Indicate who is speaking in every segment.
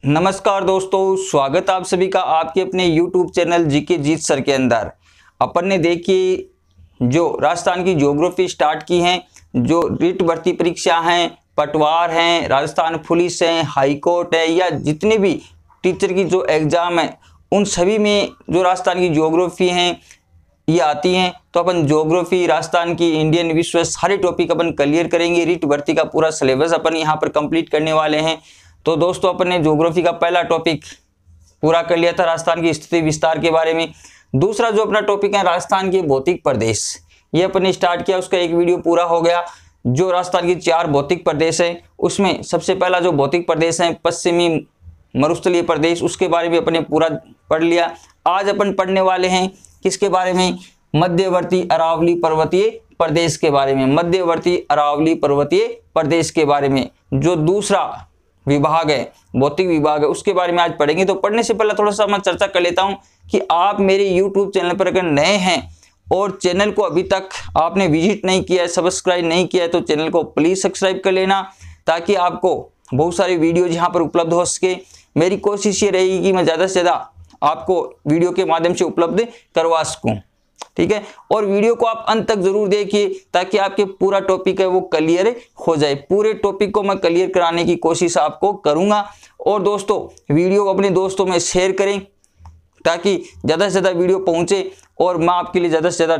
Speaker 1: नमस्कार दोस्तों, स्वागत आप सभी का आपके अपने YouTube चैनल जीके जीत सर के अंदर। अपन ने देखिए जो राजस्थान की ज्योग्राफी स्टार्ट की है, जो रीट भर्ती परीक्षा हैं, पटवार हैं, राजस्थान पुलिस हैं, हाई कोर्ट है या जितने भी टीचर की जो एग्ज़ाम है उन सभी में जो राजस्थान की ज्योग्राफी हैं ये आती हैं। तो अपन ज्योग्राफी, राजस्थान की, इंडियन, विश्व सारे टॉपिक अपन क्लियर करेंगे। रीट भर्ती का पूरा सिलेबस अपन यहाँ पर कंप्लीट करने वाले हैं। तो दोस्तों अपन ने ज्योग्राफी का पहला टॉपिक पूरा कर लिया था, राजस्थान की स्थिति विस्तार के बारे में। दूसरा जो अपना टॉपिक है राजस्थान के भौतिक प्रदेश, ये अपन ने स्टार्ट किया, उसका एक वीडियो पूरा हो गया। जो राजस्थान की 4 भौतिक प्रदेश है उसमें सबसे पहला जो भौतिक प्रदेश है पश्चिमी मरुस्थलीय प्रदेश, उसके बारे में अपन ने पूरा पढ़ लिया। आज अपन पढ़ने वाले हैं किसके बारे में? मध्यवर्ती अरावली पर्वतीय प्रदेश के बारे में। मध्यवर्ती अरावली पर्वतीय प्रदेश के बारे में जो दूसरा विभाग है, भौतिक विभाग है, उसके बारे में आज पढ़ेंगे। तो पढ़ने से पहले थोड़ा सा मैं चर्चा कर लेता हूं कि आप मेरे YouTube चैनल पर अगर नए हैं और चैनल को अभी तक आपने विजिट नहीं किया है, सब्सक्राइब नहीं किया है, तो चैनल को प्लीज सब्सक्राइब कर लेना ताकि आपको बहुत सारी वीडियो यहाँ पर उपलब्ध हो सके। मेरी कोशिश ये रहेगी कि मैं ज़्यादा से ज़्यादा आपको वीडियो के माध्यम से उपलब्ध करवा सकूँ, ठीक है। और वीडियो को आप अंत तक जरूर देखिए ताकि आपके पूरा टॉपिक है वो क्लियर हो जाए। पूरे टॉपिक को मैं क्लियर कराने की कोशिश आपको करूंगा। और दोस्तों वीडियो को अपने दोस्तों में शेयर करें ताकि ज़्यादा से ज़्यादा वीडियो पहुंचे और मैं आपके लिए ज़्यादा से ज़्यादा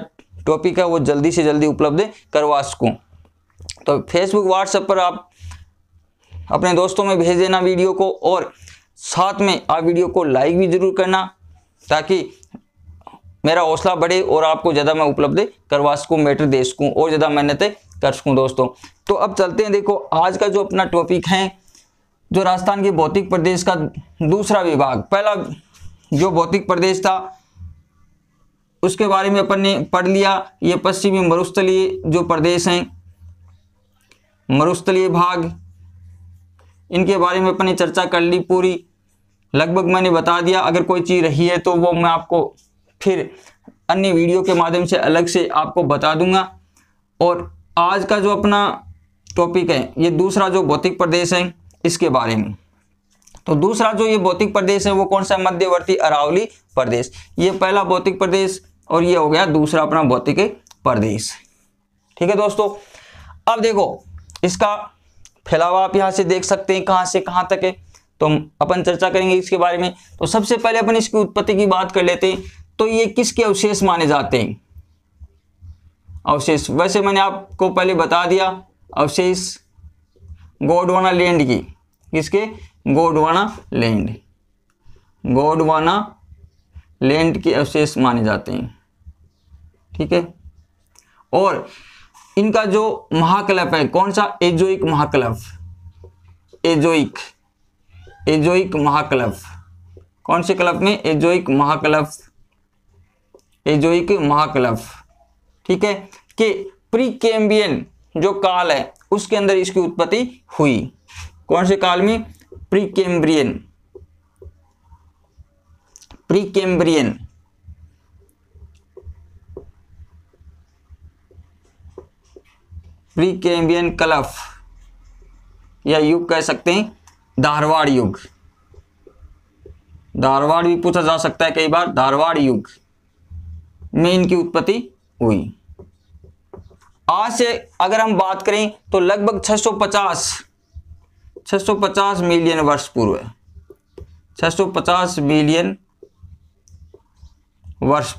Speaker 1: टॉपिक है वो जल्दी से जल्दी उपलब्ध करवा सकूँ। तो फेसबुक, व्हाट्सएप पर आप अपने दोस्तों में भेज देना वीडियो को, और साथ में आप वीडियो को लाइक भी जरूर करना ताकि मेरा हौसला बढ़े और आपको ज़्यादा मैं उपलब्ध करवा सकूँ, मैटर दे सकूँ और ज़्यादा मेहनत कर सकूँ दोस्तों। तो अब चलते हैं। देखो आज का जो अपना टॉपिक है जो राजस्थान के भौतिक प्रदेश का दूसरा विभाग, पहला जो भौतिक प्रदेश था उसके बारे में अपन ने पढ़ लिया। ये पश्चिमी मरुस्थलीय जो प्रदेश हैं, मरुस्थलीय भाग, इनके बारे में अपन ने चर्चा कर ली पूरी, लगभग मैंने बता दिया। अगर कोई चीज़ रही है तो वो मैं आपको फिर अन्य वीडियो के माध्यम से अलग से आपको बता दूंगा। और आज का जो अपना टॉपिक है ये दूसरा जो भौतिक प्रदेश है इसके बारे में। तो दूसरा जो ये भौतिक प्रदेश है वो कौन सा? मध्यवर्ती अरावली प्रदेश। ये पहला भौतिक प्रदेश और ये हो गया दूसरा अपना भौतिक प्रदेश, ठीक है दोस्तों। अब देखो इसका फैलाव आप यहाँ से देख सकते हैं कहाँ से कहाँ तक है, तो अपन चर्चा करेंगे इसके बारे में। तो सबसे पहले अपन इसकी उत्पत्ति की बात कर लेते हैं। तो ये किसके अवशेष माने जाते हैं? अवशेष, वैसे मैंने आपको पहले बता दिया, अवशेष गोंडवाना लैंड की। किसके? गोंडवाना लैंड, गोंडवाना लैंड के अवशेष माने जाते हैं, ठीक है। और इनका जो महाकलप है कौन सा? एजोइक महाकलप, एजोइक, एजोइक महाकलप। कौन से कलप में? एजोइक महाकलप, एजोइक महाकलप, ठीक है। कि प्री कैम्ब्रियन जो काल है उसके अंदर इसकी उत्पत्ति हुई। कौन से काल में? Precambrian, Precambrian, Precambrian कलफ या युग कह सकते हैं, धारवाड़ युग। धारवाड़ भी पूछा जा सकता है कई बार। धारवाड़ युग में इनकी उत्पत्ति हुई। आज से अगर हम बात करें तो लगभग 650 मिलियन वर्ष पूर्व है, 650 मिलियन वर्ष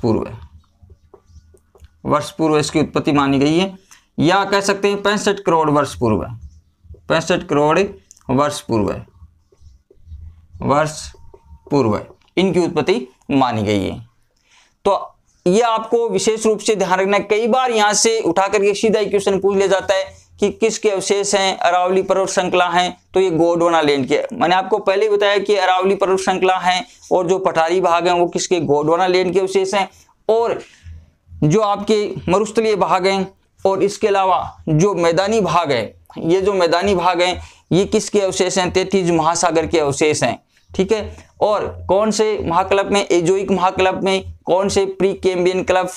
Speaker 1: पूर्व इसकी उत्पत्ति मानी गई है, या कह सकते हैं 65 करोड़ वर्ष पूर्व, 65 करोड़ वर्ष पूर्व इनकी उत्पत्ति मानी गई है। तो ये आपको विशेष रूप से ध्यान रखना है। कई बार यहाँ से उठा करके सीधा ही क्वेश्चन पूछ लिया जाता है कि किसके अवशेष हैं? अरावली पर्वत श्रृंखला हैं, तो ये गोंडवाना लैंड के। मैंने आपको पहले ही बताया कि अरावली पर्वत श्रृंखला हैं और जो पठारी भाग हैं वो किसके? गोंडवाना लैंड के अवशेष हैं। और जो आपके मरुस्थलीय भाग हैं और इसके अलावा जो मैदानी भाग है, ये जो मैदानी भाग हैं ये किसके अवशेष हैं? तेतीज महासागर के अवशेष हैं, ठीक है। और कौन से महाकलप में? एजोइक महाकलप में। कौन से? प्री कैम्ब्रियन कलप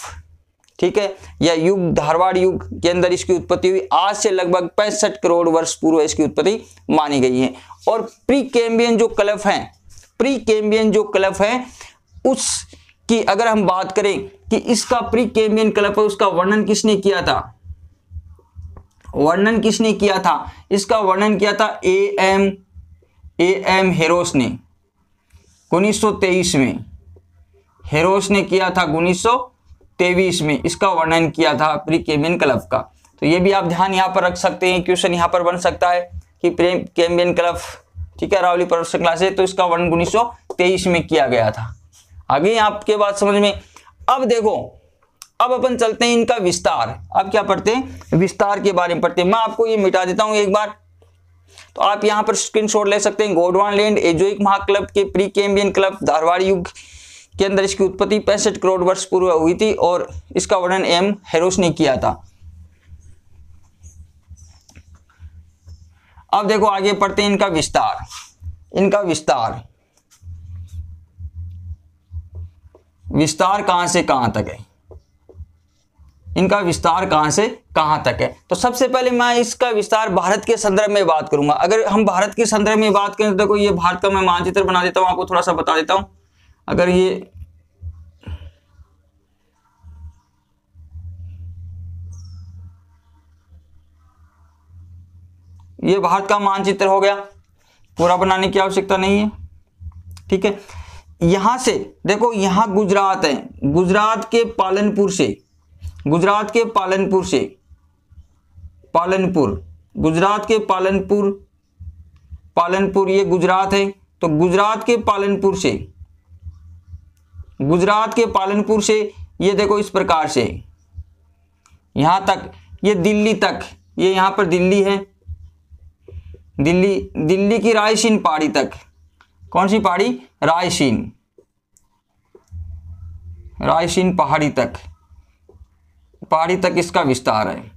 Speaker 1: ठीक है, या युग धारवाड़ युग के अंदर इसकी उत्पत्ति हुई। आज से लगभग 65 करोड़ वर्ष पूर्व इसकी उत्पत्ति मानी गई है। और प्री कैम्ब्रियन जो क्लफ है, प्री कैम्ब्रियन जो क्लफ है उसकी अगर हम बात करें कि इसका प्री कैम्ब्रियन क्लफ है, उसका वर्णन किसने किया था, वर्णन किसने किया था, इसका वर्णन किया था एएम हेरोस ने 1923 में, हेरोस ने किया था 1923 में, इसका वर्णन किया था प्री कैम्ब्रियन क्लफ का। तो ये भी आप ध्यान यहाँ पर रख सकते हैं, क्वेश्चन यहाँ पर बन सकता है कि प्री कैम्ब्रियन क्लफ, ठीक है, अरावली पर्वत श्रृंखला से, तो इसका वर्णन 1923 में किया गया था। आगे आपके बात समझ में। अब देखो, अब अपन चलते हैं इनका विस्तार। अब क्या पढ़ते हैं, विस्तार के बारे में पढ़ते हैं। मैं आपको ये मिटा देता हूं एक बार, तो आप यहां पर स्क्रीनशॉट ले सकते हैं। गोंडवाना एजोइक महाक्लब के प्री कैम्ब्रियन क्लब धारवाड़ युग के अंदर इसकी उत्पत्ति 65 करोड़ वर्ष पूर्व हुई थी और इसका वर्णन एम हेरोस ने किया था। अब देखो आगे पढ़ते हैं इनका विस्तार। इनका विस्तार, विस्तार कहां से कहां तक है, इनका विस्तार कहां से कहां तक है। तो सबसे पहले मैं इसका विस्तार भारत के संदर्भ में बात करूंगा। अगर हम भारत के संदर्भ में बात करें तो देखो ये भारत का मैं मानचित्र बना देता हूं, आपको थोड़ा सा बता देता हूं। अगर ये भारत का मानचित्र हो गया, पूरा बनाने की आवश्यकता नहीं है, ठीक है। यहां से देखो, यहां गुजरात है, गुजरात के पालनपुर से, गुजरात के पालनपुर से, पालनपुर, गुजरात के पालनपुर, पालनपुर ये गुजरात है। तो गुजरात के पालनपुर से, गुजरात के पालनपुर से ये देखो इस प्रकार से यहां तक, ये दिल्ली तक, ये यहां पर दिल्ली है, दिल्ली, दिल्ली की रायसीन पहाड़ी तक। कौन सी पहाड़ी, रायसीन, रायसीन पहाड़ी तक, पहाड़ी तक इसका विस्तार है।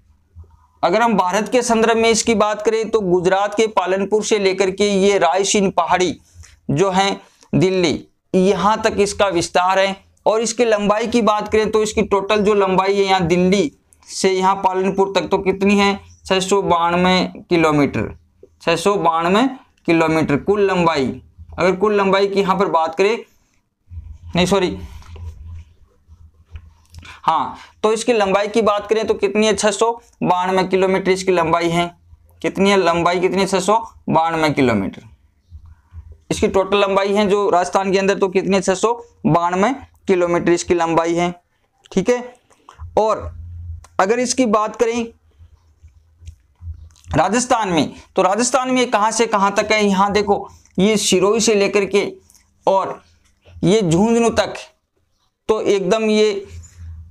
Speaker 1: अगर हम भारत के संदर्भ में इसकी बात करें तो गुजरात के पालनपुर से लेकर के ये रायसीन पहाड़ी जो है दिल्ली, यहां तक इसका विस्तार है। और इसकी लंबाई की बात करें तो इसकी टोटल जो लंबाई है यहाँ दिल्ली से यहाँ पालनपुर तक तो कितनी है, 692 किलोमीटर, 692 किलोमीटर कुल लंबाई। अगर कुल लंबाई की यहाँ पर बात करें, नहीं सॉरी, हाँ, तो इसकी लंबाई की बात करें तो कितनी है, 692 किलोमीटर इसकी लंबाई है। कितनी है लंबाई, कितनी है, 692 किलोमीटर इसकी टोटल लंबाई है जो राजस्थान के अंदर, तो कितनी है, 692 किलोमीटर इसकी लंबाई है, ठीक है। और अगर इसकी बात करें राजस्थान में, तो राजस्थान में कहां से कहां तक है, यहां देखो ये सिरोही से लेकर के और ये झुंझुनू तक, तो एकदम ये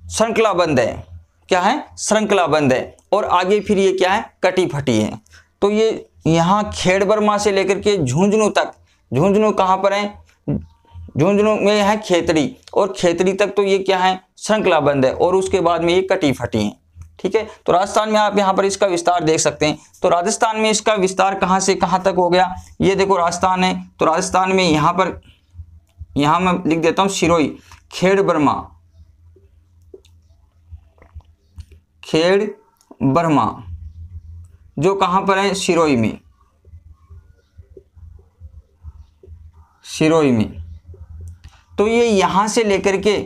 Speaker 1: श्रृंखलाबंद है। क्या है, श्रृंखलाबंद है। और आगे फिर ये क्या है, कटी फटी है। तो ये यहां खेड़बर्मा से लेकर के झुंझुनू तक, झुंझुनू कहां पर है, झुंझुनू में है खेतड़ी, और खेतड़ी तक तो ये क्या है, श्रृंखलाबंद है। और उसके बाद में ये कटी फटी है, ठीक है। तो राजस्थान में आप यहाँ पर इसका विस्तार देख सकते हैं। तो राजस्थान में इसका विस्तार कहां से कहां तक हो गया, ये देखो राजस्थान है, तो राजस्थान में यहाँ पर, यहाँ मैं लिख देता हूं सिरोही, खेड़बर्मा, खेड़बर्मा जो कहां पर है, सिरोही में, सिरोही में। तो ये यहां से लेकर के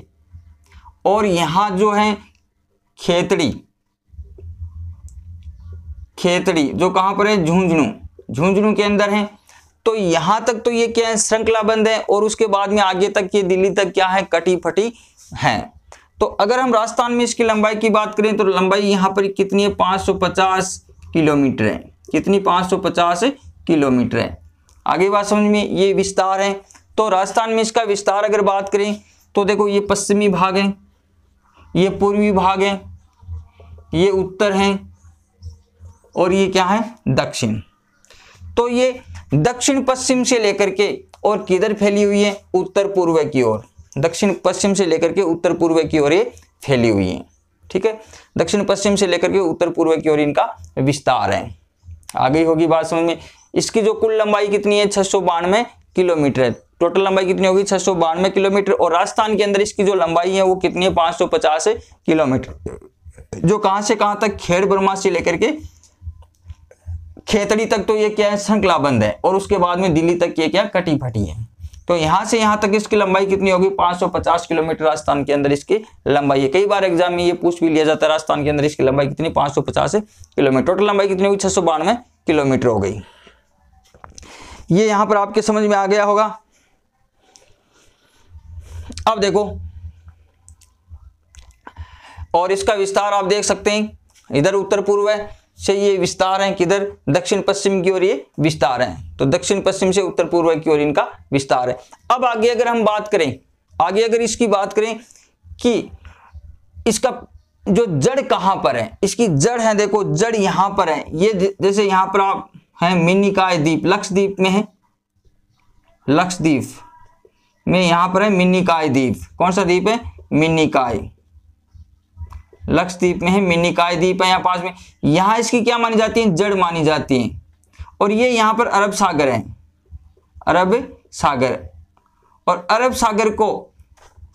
Speaker 1: और यहां जो है खेतड़ी, खेतड़ी जो कहां पर है, झुंझुनू, झुंझुनू के अंदर है। तो यहां तक तो ये क्या है, श्रृंखलाबंद है। और उसके बाद में आगे तक ये दिल्ली तक क्या है, कटी फटी है। तो अगर हम राजस्थान में इसकी लंबाई की बात करें तो लंबाई यहां पर कितनी है, 550 किलोमीटर है। कितनी, 550 किलोमीटर है। आगे बात समझ में, ये विस्तार है। तो राजस्थान में इसका विस्तार अगर बात करें तो देखो ये पश्चिमी भाग है, ये पूर्वी भाग है, ये उत्तर है और ये क्या है, दक्षिण। तो ये दक्षिण पश्चिम से लेकर के और किधर फैली हुई है, उत्तर पूर्व की ओर। दक्षिण पश्चिम से लेकर के उत्तर पूर्व की ओर ये फैली हुई है, ठीक है। दक्षिण पश्चिम से लेकर के उत्तर पूर्व की ओर इनका विस्तार है। आगे होगी बात समझ में। इसकी जो कुल लंबाई कितनी है, 692 किलोमीटर है। टोटल लंबाई कितनी होगी 692 किलोमीटर। और राजस्थान के अंदर इसकी जो लंबाई है वो कितनी है 550 किलोमीटर, जो कहां से कहां तक, खेड़ ब्रह्मा से लेकर के खेतड़ी तक तो ये क्या है श्रृंखलाबंद है, और उसके बाद में दिल्ली तक ये क्या कटी फटी है। तो यहां से यहां तक इसकी लंबाई कितनी होगी 550 किलोमीटर राजस्थान के अंदर इसकी लंबाई है। कई बार एग्जाम में ये पूछ भी लिया जाता है राजस्थान के अंदर इसकी लंबाई कितनी 550 किलोमीटर। टोटल लंबाई कितनी होगी 692 किलोमीटर हो गई। ये यहां पर आपके समझ में आ गया होगा। अब देखो, और इसका विस्तार आप देख सकते हैं, इधर उत्तर पूर्व से ये विस्तार है, किधर दक्षिण पश्चिम की ओर ये विस्तार है। तो दक्षिण पश्चिम से उत्तर पूर्व की ओर इनका विस्तार है। अब आगे अगर हम बात करें, आगे अगर इसकी बात करें कि इसका जो जड़ कहां पर है, इसकी जड़ है, देखो जड़ यहां पर है। ये जैसे यहां पर आप है मिन्निकाय द्वीप, लक्षद्वीप में है, लक्षद्वीप में यहां पर है मिन्निकाय द्वीप। कौन सा द्वीप है मिन्निकाय, लक्षद्वीप में है मिन्निकाय द्वीप है यहाँ पास में। यहां इसकी क्या मानी जाती है जड़ मानी जाती है। और ये यहां पर अरब सागर है, अरब सागर। और अरब सागर को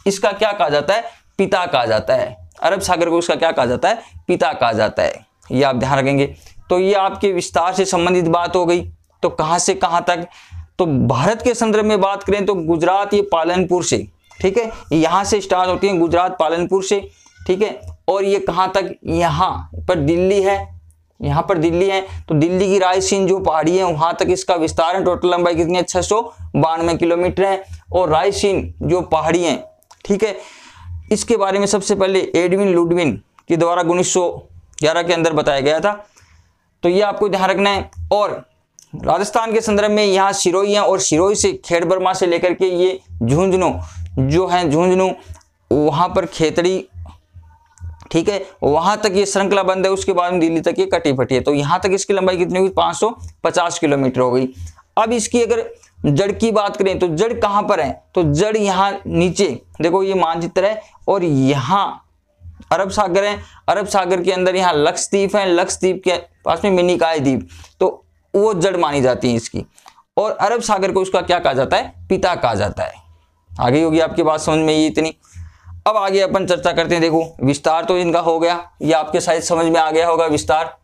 Speaker 1: इसका क्या कहा जाता है पिता कहा जाता है। अरब सागर को इसका क्या कहा जाता है पिता कहा जाता है। ये आप ध्यान रखेंगे। तो ये आपके विस्तार से संबंधित बात हो गई। तो कहां से कहां तक, तो भारत के संदर्भ में बात करें तो गुजरात ये पालनपुर से, ठीक है, यहां से स्टार्ट होती है गुजरात पालनपुर से, ठीक है। और ये कहां तक, यहां पर दिल्ली है, यहां पर दिल्ली है। तो दिल्ली की रायसीन जो पहाड़ी है वहां तक इसका विस्तार है। टोटल लंबाई कितनी है 692 किलोमीटर है। और रायसीन जो पहाड़ी है, ठीक है, इसके बारे में सबसे पहले एडविन लुडविन के द्वारा 1911 के अंदर बताया गया था। तो ये आपको ध्यान रखना है। और राजस्थान के संदर्भ में यहाँ सिरोही है, और सिरोही से खेड़ ब्रह्मा से लेकर के ये झुंझुनू जो है, झुंझुनू वहां पर खेतड़ी, ठीक है, वहां तक ये श्रृंखला बंद है। उसके बाद में दिल्ली तक ये कटी फटी है। तो यहां तक इसकी लंबाई कितनी हुई 550 किलोमीटर हो गई। अब इसकी अगर जड़ की बात करें तो जड़ कहां पर है, तो जड़ यहाँ नीचे देखो ये मानचित्र है, और यहाँ अरब सागर है। अरब सागर के अंदर यहाँ लक्षद्वीप है, लक्षद्वीप के पास में मिन्निकाय द्वीप, तो वो जड़ मानी जाती है इसकी। और अरब सागर को उसका क्या कहा जाता है पिता कहा जाता है। आगे होगी आपकी बात समझ में ये इतनी। अब आगे अपन चर्चा करते हैं। देखो विस्तार तो इनका हो गया, ये आपके शायद समझ में आ गया होगा विस्तार।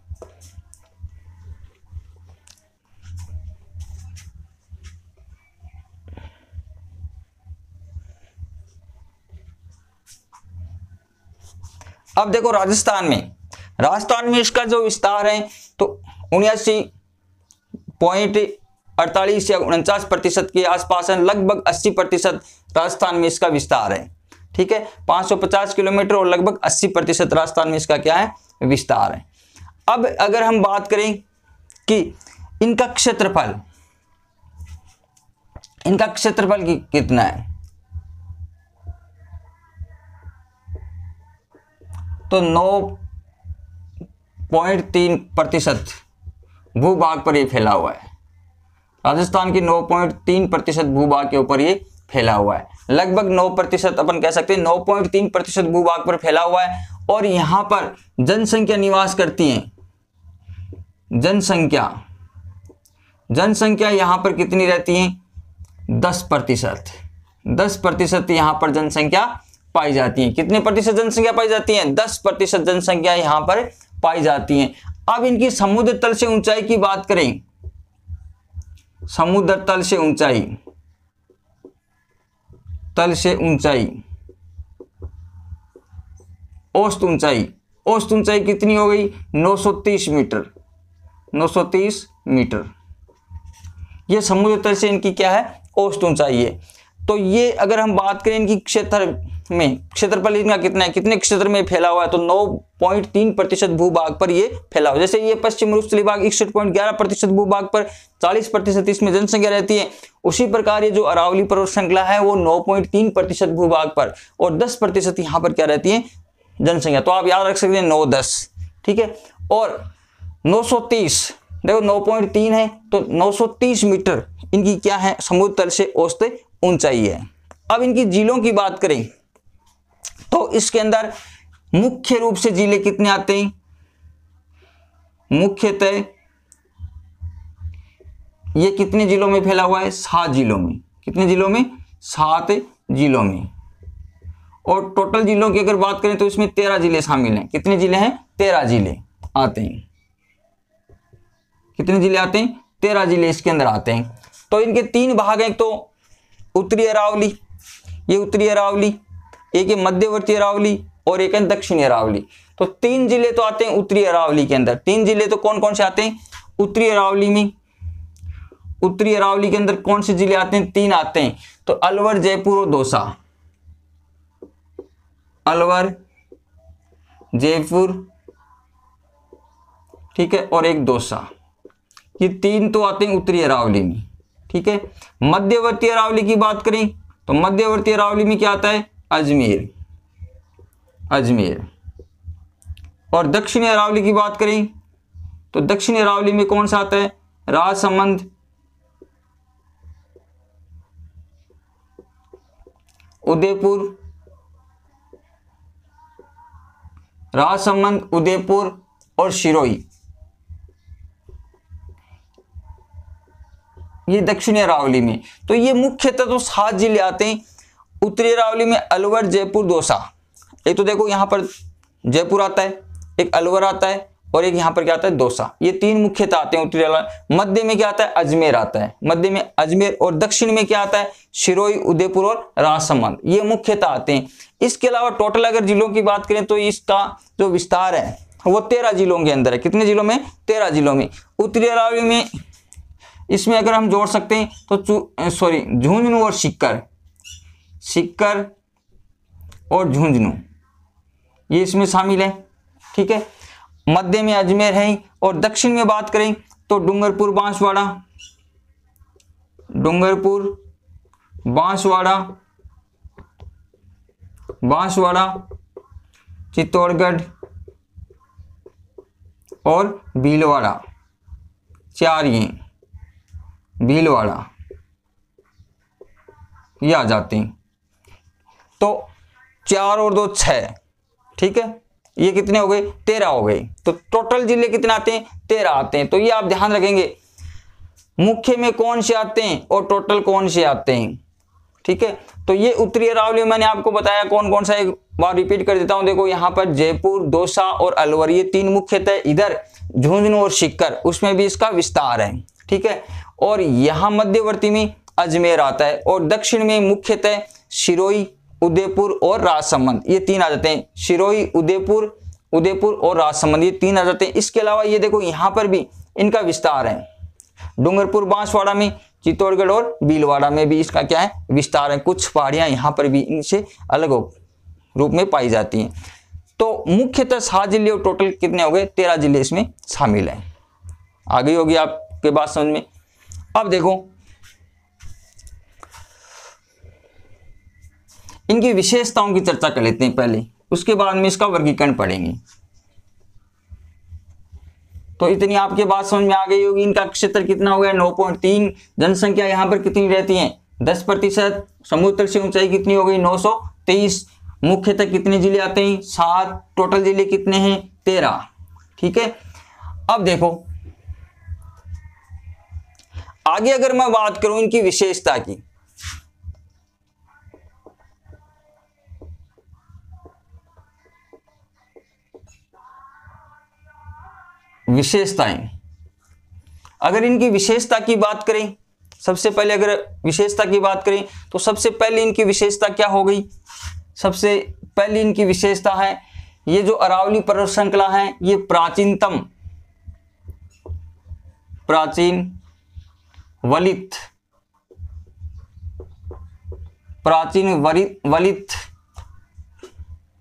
Speaker 1: अब देखो राजस्थान में इसका जो विस्तार है तो 79.48 या 49% के आसपास है। लगभग 80% राजस्थान में इसका विस्तार है, ठीक है, 550 किलोमीटर, और लगभग 80% राजस्थान में इसका क्या है विस्तार है। अब अगर हम बात करें कि इनका क्षेत्रफल कितना है, तो 9.3% भूभाग पर ये फैला हुआ है। राजस्थान की 9.3% भूभाग के ऊपर ये फैला हुआ है। लगभग 9% अपन कह सकते हैं, 9.3% भूभाग पर फैला हुआ है। और यहां पर जनसंख्या निवास करती है। जनसंख्या यहां पर कितनी रहती है 10%। 10% यहां पर जनसंख्या पाई जाती है। कितने प्रतिशत जनसंख्या पाई जाती है 10% जनसंख्या यहां पर पाई जाती है। अब इनकी समुद्र तल से ऊंचाई की बात करें, समुद्र तल से ऊंचाई औसत ऊंचाई कितनी हो गई 930 मीटर। ये समुद्र तल से इनकी क्या है औसत ऊंचाई है। तो ये अगर हम बात करें इनकी क्षेत्रफल इनका कितना है, कितने क्षेत्र में फैला हुआ है, तो 9.3% भूभाग पर ये फैला हुआ है। जैसे ये पश्चिम रूस्तली भाग 61.11% भूभाग पर 40% इसमें जनसंख्या रहती है। उसी प्रकार ये जो अरावली पर्वत श्रृंखला है वो 9.3% भूभाग पर और 10% यहाँ पर क्या रहती है जनसंख्या। तो आप याद रख सकते हैं 9-10, ठीक है। और 930 देखो 9.3 है तो 930 मीटर इनकी क्या है समुद्र तल से औसत ऊंचाई है। अब इनकी जिलों की बात करें तो इसके अंदर मुख्य रूप से जिले कितने आते हैं, मुख्यतः ये कितने जिलों में फैला हुआ है 7 जिलों में, कितने जिलों में? 7 जिलों में। और टोटल जिलों की अगर बात करें तो इसमें 13 जिले शामिल हैं। कितने जिले हैं? 13 जिले आते हैं। कितने जिले आते हैं? 13 जिले इसके अंदर आते हैं। तो इनके 3 भाग हैं, तो उत्तरी अरावली, ये उत्तरी अरावली, एक है मध्यवर्ती अरावली और एक है दक्षिणी अरावली। तो 3 जिले तो आते हैं उत्तरी अरावली के अंदर। 3 जिले तो कौन कौन से आते हैं उत्तरी अरावली में? उत्तरी अरावली के अंदर कौन से जिले आते हैं? 3 आते हैं। तो अलवर, जयपुर और दौसा। अलवर, जयपुर, ठीक है, और एक दौसा। ये 3 तो आते हैं उत्तरी अरावली में, ठीक है। मध्यवर्ती अरावली की बात करें तो मध्यवर्ती अरावली में क्या आता है? अजमेर, अजमेर। और दक्षिणी अरावली की बात करें तो दक्षिणी अरावली में कौन सा आता है? राजसमंद, उदयपुर, राजसमंद, उदयपुर और सिरोही। ये दक्षिणी अरावली में। तो ये मुख्यतः तो 7 जिले आते हैं उत्तरी अरावली में। अलवर, जयपुर, दौसा। एक तो देखो यहां पर जयपुर आता है, एक अलवर आता है और एक यहां पर क्या आता है? दौसा। ये 3 मुख्यतः आते हैं उत्तरी अरावली। मध्य में क्या आता है? अजमेर आता है, मध्य में अजमेर। और दक्षिण में क्या आता है? सिरोही, उदयपुर और राजसमंद। ये मुख्यतः आते हैं। इसके अलावा टोटल अगर जिलों की बात करें तो इसका जो विस्तार है वो 13 जिलों के अंदर है। कितने जिलों में? 13 जिलों में। उत्तरी अरावली में इसमें अगर हम जोड़ सकते हैं तो झुंझुनू और सीकर, सीकर और झुंझुनू ये इसमें शामिल है, ठीक है। मध्य में अजमेर है। और दक्षिण में बात करें तो डूंगरपुर, बांसवाड़ा, डूंगरपुर, बांसवाड़ा, बांसवाड़ा, चित्तौड़गढ़ और भीलवाड़ा। 4 ये भीलवाड़ा ये आ जाते हैं। तो 4 और 2 6, ठीक है। ये कितने हो गए? 13 हो गए। तो टोटल जिले कितने आते हैं? 13 आते हैं। तो ये आप ध्यान रखेंगे मुख्य में कौन से आते हैं और टोटल कौन से आते हैं, ठीक है। तो ये उत्तरी अरावली मैंने आपको बताया कौन कौन सा, एक बार रिपीट कर देता हूं। देखो यहाँ पर जयपुर, दौसा और अलवर ये 3 मुख्यतः। इधर झुंझुनू और सीकर उसमें भी इसका विस्तार है, ठीक है। और यहाँ मध्यवर्ती में अजमेर आता है और दक्षिण में मुख्यतः सिरोही, उदयपुर और राजसमंद ये 3 आ जाते हैं। सिरोही, उदयपुर, उदयपुर और राजसमंद ये 3 आ जाते हैं। इसके अलावा ये देखो यहाँ पर भी इनका विस्तार है। डूंगरपुर, बांसवाड़ा में, चित्तौड़गढ़ और भीलवाड़ा में भी इसका क्या है? विस्तार है। कुछ पहाड़ियां यहाँ पर भी इनसे अलग रूप में पाई जाती हैं। तो मुख्यतः 7 जिले और टोटल कितने हो गए? 13 जिले इसमें शामिल हैं। आ गई होगी आपके बात समझ में। अब देखो इनकी विशेषताओं की चर्चा कर लेते हैं पहले, उसके बाद में इसका वर्गीकरण पढ़ेंगे। तो इतनी आपके बात समझ में आ गई होगी। इनका क्षेत्र कितना हो गया? 9.3। जनसंख्या यहाँ पर कितनी रहती है? 10%। समुद्र से ऊंचाई कितनी हो गई? 923। मुख्यतः कितने जिले आते हैं? 7। टोटल जिले कितने हैं? 13, ठीक है। अब देखो आगे अगर मैं बात करूं इनकी विशेषता की, विशेषताएं, अगर इनकी विशेषता की बात करें, सबसे पहले अगर विशेषता की बात करें तो सबसे पहले इनकी विशेषता क्या हो गई? सबसे पहली इनकी विशेषता है ये जो अरावली पर्वत श्रृंखला है ये प्राचीनतम, प्राचीन वलित, प्राचीन वलित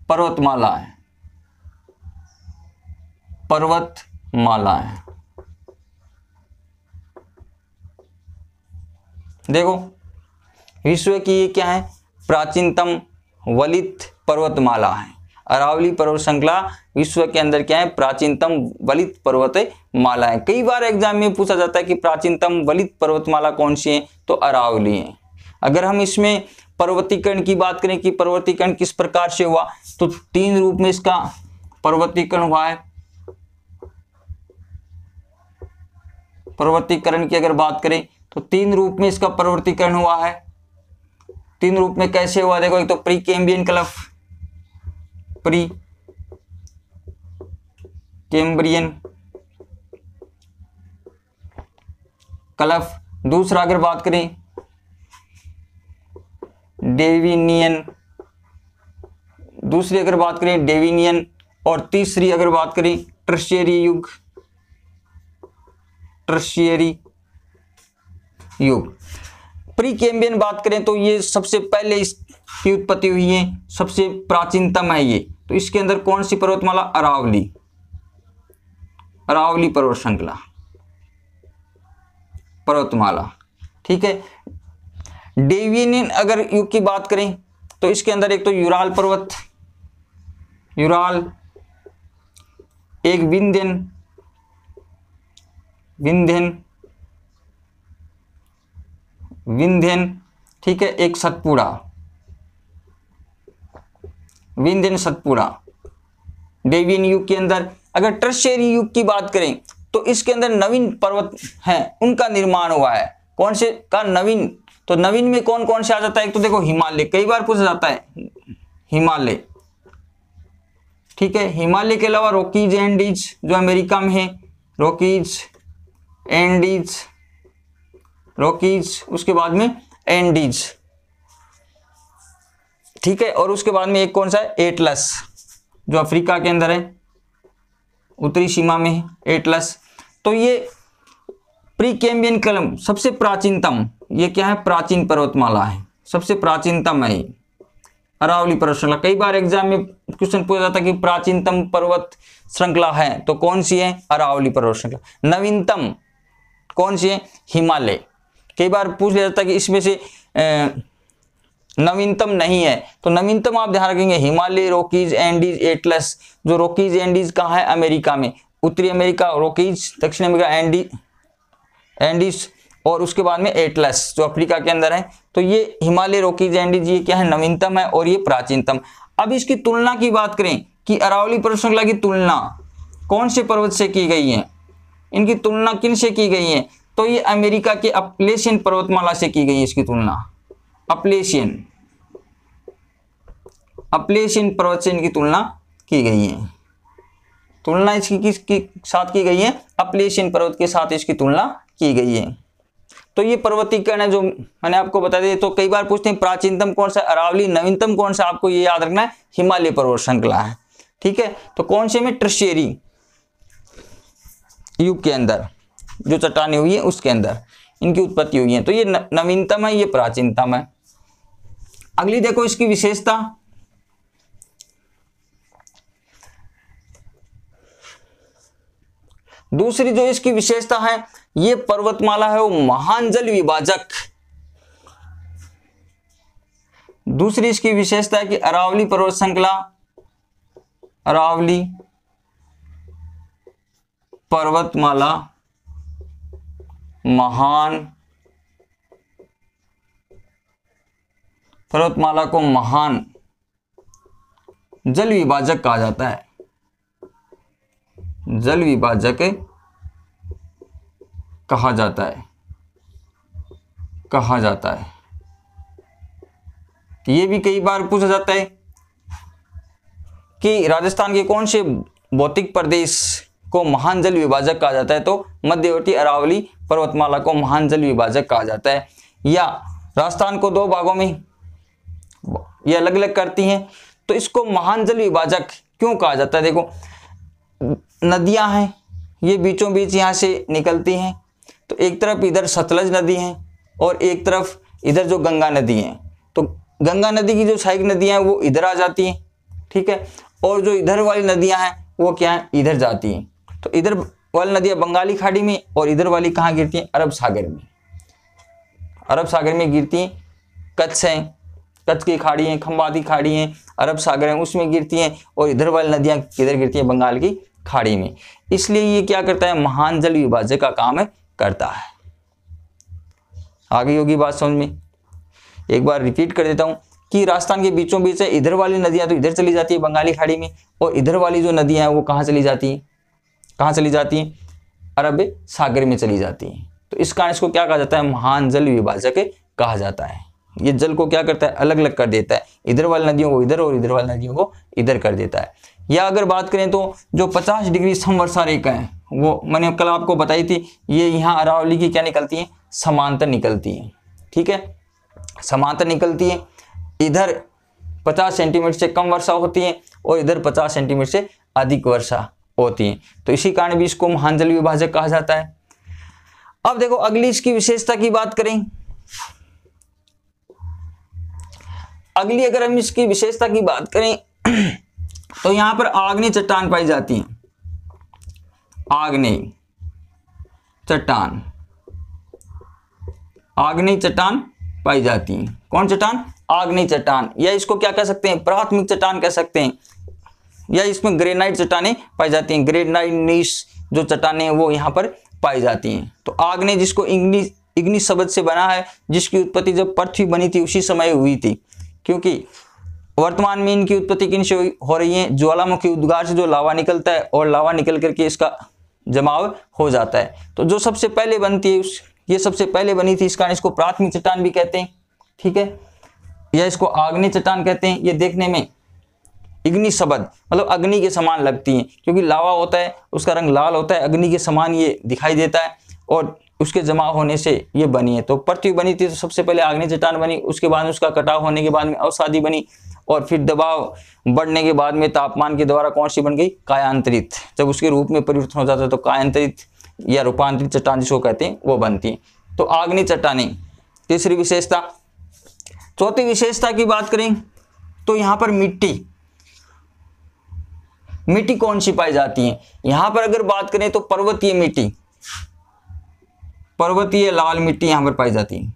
Speaker 1: पर्वतमाला है, पर्वतमाला है। देखो विश्व की ये क्या है? प्राचीनतम वलित पर्वतमाला है। अरावली पर्वत श्रृंखला विश्व के अंदर क्या है? प्राचीनतम वलित पर्वतमाला है। कई बार एग्जाम में पूछा जाता है कि प्राचीनतम वलित पर्वतमाला कौन सी है, तो अरावली है। अगर हम इसमें पर्वतीकरण की बात करें कि पर्वतीकरण किस प्रकार से हुआ, तो 3 रूप में इसका पर्वतीकरण हुआ है। पर्वतीकरण की अगर बात करें तो 3 रूप में इसका पर्वतीकरण हुआ है। तीन रूप में कैसे हुआ देखो, एक तो प्री कैम्ब्रियन क्लफ, प्री कैम्ब्रियन क्लफ, दूसरा अगर बात करें डेविनियन, दूसरी अगर बात करें डेविनियन, और तीसरी अगर बात करें टर्शियरी युग, टर्शियरी युग। प्री कैम्ब्रियन बात करें तो ये सबसे पहले इसकी उत्पत्ति हुई है, सबसे प्राचीनतम है ये। तो इसके अंदर कौन सी पर्वतमाला? अरावली, अरावली पर्वत श्रृंखला, पर्वतमाला, ठीक है। डेवियनियन अगर युग की बात करें तो इसके अंदर एक तो यूराल पर्वत, यूराल, एक विंध्यन, विंध्यन, विंध्यन, ठीक है, एक सतपुड़ा, विंध्यन सतपुड़ा डेवियन युग के अंदर। अगर टर्शियरी युग की बात करें तो इसके अंदर नवीन पर्वत हैं, उनका निर्माण हुआ है। कौन से का? नवीन। तो नवीन में कौन कौन से आ जाता है? एक तो देखो हिमालय, कई बार पूछा जाता है हिमालय, ठीक है। हिमालय के अलावा रॉकीज एंडीज जो अमेरिका में है, रॉकीज एंडीज, रॉकीज, उसके बाद में एंडीज, ठीक है। और उसके बाद में एक कौन सा है? एटलस, जो अफ्रीका के अंदर है, उत्तरी सीमा में है एटलस। तो ये प्री कैम्ब्रियन क्लम सबसे प्राचीनतम, ये क्या है? प्राचीन पर्वतमाला है, सबसे प्राचीनतम है ये अरावली पर्वत श्रृंखला। कई बार एग्जाम में क्वेश्चन पूछा जाता है कि प्राचीनतम पर्वत श्रृंखला है तो कौन सी है? अरावली पर्वत श्रृंखला। नवीनतम कौन सी है? हिमालय। कई बार पूछ लिया जाता है कि इसमें से नवीनतम नहीं है, तो नवीनतम आप ध्यान रखेंगे हिमालय, रॉकीज एंडीज, एटलस। जो रॉकीज एंडीज कहाँ है? अमेरिका में, उत्तरी अमेरिका रॉकीज, दक्षिण अमेरिका एंडीज, और उसके बाद में एटलस जो अफ्रीका के अंदर है। तो ये हिमालय, रॉकीज एंडीज, ये क्या है? नवीनतम है और ये प्राचीनतम। अब इसकी तुलना की बात करें कि अरावली पर्वत श्रृंखला की तुलना कौन से पर्वत से की गई है, इनकी तुलना किन से की गई है? तो ये अमेरिका के अपलेशियन पर्वतमाला से की गई है इसकी तुलना, अपलेशियन, अपलेशियन पर्वत से इनकी तुलना की गई है। तुलना इसकी किसके साथ की गई है? अपलेशियन पर्वत के साथ इसकी तुलना की गई है। तो ये पर्वतीकरण है जो मैंने आपको बता दिया। तो कई बार पूछते हैं प्राचीनतम कौन सा? अरावली। नवीनतम कौन सा? आपको ये याद रखना है, हिमालय पर्वत श्रृंखला है, ठीक है। तो कौन से में? टर्शियरी युग के अंदर जो चट्टानें हुई है उसके अंदर इनकी उत्पत्ति हुई है। तो ये नवीनतम है, ये प्राचीनतम है। अगली देखो इसकी विशेषता, दूसरी जो इसकी विशेषता है, ये पर्वतमाला है वो महान जल विभाजक। दूसरी इसकी विशेषता है कि अरावली पर्वत श्रृंखला, अरावली पर्वतमाला महान, पर्वतमाला को महान जल विभाजक कहा जाता है, जल विभाजक कहा जाता है, कहा जाता है। ये भी कई बार पूछा जाता है कि राजस्थान के कौन से भौतिक प्रदेश को महान जल विभाजक कहा जाता है? तो मध्यवर्ती अरावली पर्वतमाला को महान जल विभाजक कहा जाता है। या राजस्थान को दो भागों में ये अलग अलग करती हैं, तो इसको महान जल विभाजक क्यों कहा जाता है? देखो नदियां हैं, ये बीचों बीच यहाँ से निकलती हैं, तो एक तरफ इधर सतलज नदी है और एक तरफ इधर जो गंगा नदी है। तो गंगा नदी की जो सहायक नदियां हैं वो इधर आ जाती हैं, ठीक है, और जो इधर वाली नदियां हैं वो क्या है? इधर जाती हैं। तो इधर वाली नदियां बंगाली खाड़ी में और इधर वाली कहाँ गिरती हैं? अरब सागर में, अरब सागर में गिरती हैं। कच्छ है, कच्छ की खाड़ी है, खंबाती खाड़ी है, अरब सागर है, उसमें गिरती हैं। और इधर वाली नदियां किधर गिरती हैं? बंगाल की खाड़ी में। इसलिए ये क्या करता है? महान जल विभाजक का काम करता है। आगे होगी बात समझ में। एक बार रिपीट कर देता हूं कि राजस्थान के बीचों बीच है, इधर वाली नदियां तो इधर चली जाती है बंगाली खाड़ी में, और इधर वाली जो नदियां हैं वो कहाँ चली जाती हैं? कहाँ चली जाती हैं? अरब सागर में चली जाती हैं। तो इस कारण इसको क्या कहा जाता है? महान जल विभाजक कहा जाता है। ये जल को क्या करता है, अलग अलग कर देता है, इधर वाली नदियों को इधर और इधर वाली नदियों को इधर कर देता है। या अगर बात करें तो जो 50 डिग्री समवर्षा रेखा है, वो मैंने कल आपको बताई थी, ये यहाँ अरावली की क्या निकलती है, समांतर निकलती है। ठीक है, समांतर निकलती है। इधर 50 सेंटीमीटर से कम वर्षा होती है और इधर 50 सेंटीमीटर से अधिक वर्षा होती है, तो इसी कारण भी इसको महान जल विभाजक कहा जाता है। अब देखो अगली इसकी विशेषता की बात करें, अगली अगर हम इसकी विशेषता की बात करें तो यहां पर आग्नेय चट्टान पाई जाती है, आग्नेय चट्टान, आग्नेय चट्टान पाई जाती है। कौन चट्टान, आग्नेय चट्टान, या इसको क्या कह सकते हैं, प्राथमिक चट्टान कह सकते हैं, या इसमें ग्रेनाइट चट्टानें पाई जाती हैं, ग्रेनाइट नीस जो चट्टानें वो यहाँ पर पाई जाती हैं। तो आग्नेय जिसको इग्निस शब्द से बना है, जिसकी उत्पत्ति जब पृथ्वी बनी थी उसी समय हुई थी, क्योंकि वर्तमान में इनकी उत्पत्ति किन से हो रही है, ज्वालामुखी उद्गार से जो लावा निकलता है और लावा निकल करके इसका जमाव हो जाता है। तो जो सबसे पहले बनती है ये सबसे पहले बनी थी, इस कारण इसको प्राथमिक चट्टान भी कहते हैं। ठीक है, या इसको आग्नेय चट्टान कहते हैं। ये देखने में इग्निस शब्द मतलब अग्नि के समान लगती हैं, क्योंकि लावा होता है उसका रंग लाल होता है, अग्नि के समान ये दिखाई देता है और उसके जमा होने से ये बनी है। तो पृथ्वी बनी थी तो सबसे पहले आग्नेय चट्टान बनी, उसके बाद उसका कटाव होने के बाद में अवसादी बनी, और फिर दबाव बढ़ने के बाद में तापमान के द्वारा कौन सी बन गई, कायांतरित। जब उसके रूप में परिवर्तन हो जाता है तो कायांतरित या रूपांतरित चट्टान जिसको कहते हैं वो बनती है। तो आग्नेय चट्टानें तीसरी विशेषता। चौथी विशेषता की बात करें तो यहाँ पर मिट्टी कौन सी पाई जाती है, यहां पर अगर बात करें तो पर्वतीय मिट्टी, पर्वतीय लाल मिट्टी यहां पर पाई जाती है,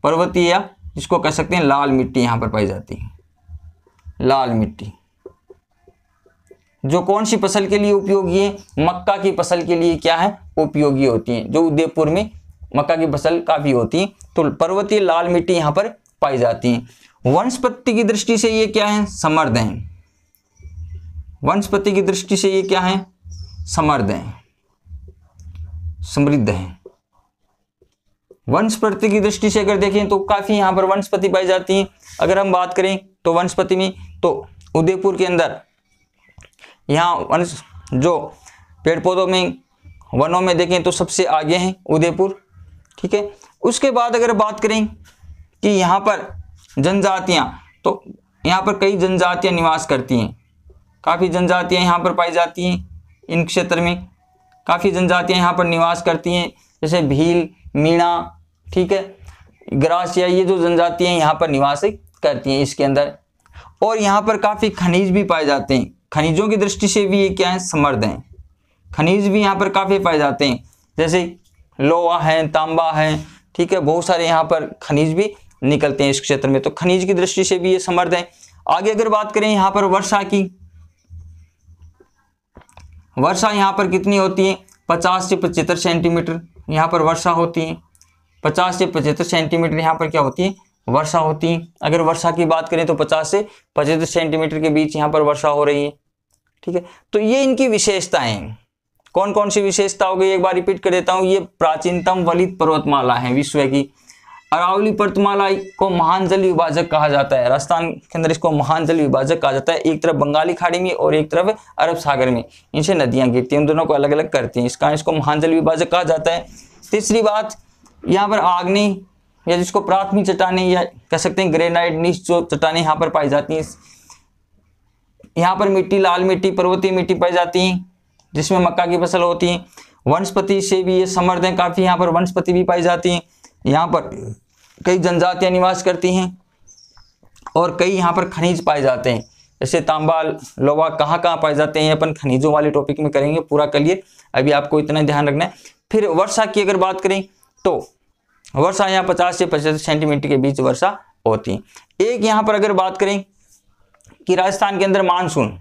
Speaker 1: पर्वतीय या जिसको कह सकते हैं लाल मिट्टी यहां पर पाई जाती है। लाल मिट्टी जो कौन सी फसल के लिए उपयोगी है, मक्का की फसल के लिए क्या है, उपयोगी होती है। जो उदयपुर में मक्का की फसल काफी होती है, तो पर्वतीय लाल मिट्टी यहां पर पाई जाती है। वनस्पति की दृष्टि से ये क्या है, समृद्ध है। वनस्पति की दृष्टि से ये क्या है, समृद्ध है, समृद्ध है। वनस्पति की दृष्टि से अगर देखें तो काफी यहां पर वनस्पति पाई जाती है। अगर हम बात करें तो वनस्पति में तो उदयपुर के अंदर यहाँ जो पेड़ पौधों में वनों में देखें तो सबसे आगे हैं उदयपुर। ठीक है, उसके बाद अगर बात करें कि यहाँ पर जनजातियां, तो यहाँ पर कई जनजातियां निवास करती हैं, काफ़ी जनजातियां यहाँ पर पाई जाती हैं। इन क्षेत्र में काफ़ी जनजातियां यहाँ पर निवास करती हैं, जैसे भील, मीणा, ठीक है, ग्रासिया, ये जो जनजातियां यहाँ पर निवास करती हैं इसके अंदर। और यहाँ पर काफ़ी खनिज भी पाए जाते हैं, खनिजों की दृष्टि से भी ये क्या है, समृद्ध हैं। खनिज भी यहाँ पर काफ़ी पाए जाते हैं, जैसे लोहा है, तांबा है, ठीक है, बहुत सारे यहाँ पर खनिज भी निकलते हैं इस क्षेत्र में, तो खनिज की दृष्टि से भी ये समृद्ध है। आगे अगर बात करें यहाँ पर वर्षा की, वर्षा यहाँ पर कितनी होती है, 50 से 75 सेंटीमीटर यहाँ पर वर्षा होती है। 50 से 75 सेंटीमीटर यहाँ पर क्या होती है, वर्षा होती है। अगर वर्षा की बात करें तो 50 से 75 सेंटीमीटर के बीच यहाँ पर वर्षा हो रही है। ठीक है, तो ये इनकी विशेषताएं, कौन कौन सी विशेषता हो गई, एक बार रिपीट कर देता हूँ। ये प्राचीनतम वलित पर्वतमाला है विश्व की। अरावली पर्वतमाला को महान जल विभाजक कहा जाता है, राजस्थान के अंदर इसको महान जल विभाजक कहा जाता है। एक तरफ बंगाली खाड़ी में और एक तरफ अरब सागर में इनसे नदियां गिरती हैं, उन दोनों को अलग अलग करती हैं, इस कारण इसको महान जल विभाजक कहा जाता है। तीसरी बात, यहाँ पर आग्नेय या जिसको प्राथमिक चट्टानें या कह सकते हैं ग्रेनाइट नीस जो चट्टानें यहाँ पर पाई जाती हैं। यहाँ पर मिट्टी, लाल मिट्टी, पर्वतीय मिट्टी पाई जाती है जिसमें मक्का की फसल होती है। वनस्पति से भी ये समृद्ध है, काफी यहाँ पर वनस्पति भी पाई जाती है। यहाँ पर कई जनजातियां निवास करती हैं और कई यहाँ पर खनिज पाए जाते हैं, जैसे तांबा, लोहा कहाँ कहाँ पाए जाते हैं, अपन खनिजों वाले टॉपिक में करेंगे, पूरा कर लिए, अभी आपको इतना ध्यान रखना है। फिर वर्षा की अगर बात करें तो वर्षा यहाँ 50 से 75 सेंटीमीटर के बीच वर्षा होती है। एक यहाँ पर अगर बात करें कि राजस्थान के अंदर मानसून